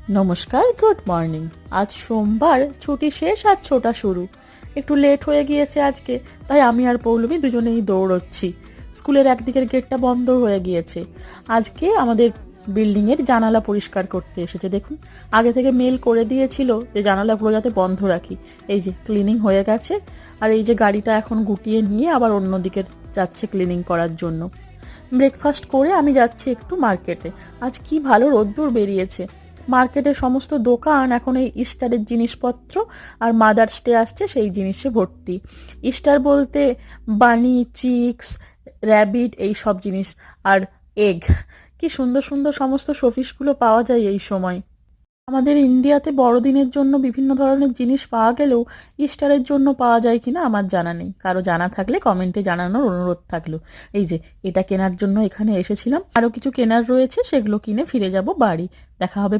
নমস্কার, good morning. আজ সোমবার, ছুটি শেষ আর ছোটা শুরু। একটু লেট হয়ে গিয়েছে আজকে, তাই আমি আর পৌলমী দুজনেই দৌড়চ্ছি। স্কুলের একদিকের গেটটা বন্ধ হয়ে গিয়েছে। আজকে আমাদের বিল্ডিংয়ের জানালা পরিষ্কার করতে এসেছে। দেখুন, আগে থেকে মেল করে দিয়েছিল যে জানালাগুলো যাতে বন্ধ রাখি। এই যে ক্লিনিং হয়ে গেছে, আর এই যে গাড়িটা এখন গুটিয়ে নিয়ে আবার অন্যদিকে যাচ্ছে ক্লিনিং করার জন্য। ব্রেকফাস্ট করে আমি যাচ্ছি একটু মার্কেটে। আজ কি ভালো রোদ্দুর বেরিয়েছে। মার্কেটের সমস্ত দোকান এখন এই ইস্টারের জিনিসপত্র আর মাদার্স ডে আসছে সেই জিনিসে ভর্তি। ইস্টার বলতে বানি, চিক্স, র্যাবিট, এই সব জিনিস, আর এগ। কি সুন্দর সুন্দর সমস্ত শোপিসগুলো পাওয়া যায় এই সময়। আমাদের ইন্ডিয়াতে বড়দিনের জন্য বিভিন্ন ধরনের জিনিস পাওয়া গেলেও ইস্টারের জন্য পাওয়া যায় কিনা আমার জানা নেই। কারো জানা থাকলে কমেন্টে জানানোর অনুরোধ থাকলো। এই যে এটা কেনার জন্য এখানে এসেছিলাম, আরো কিছু কেনার রয়েছে, সেগুলো কিনে ফিরে যাব বাড়ি। দেখা হবে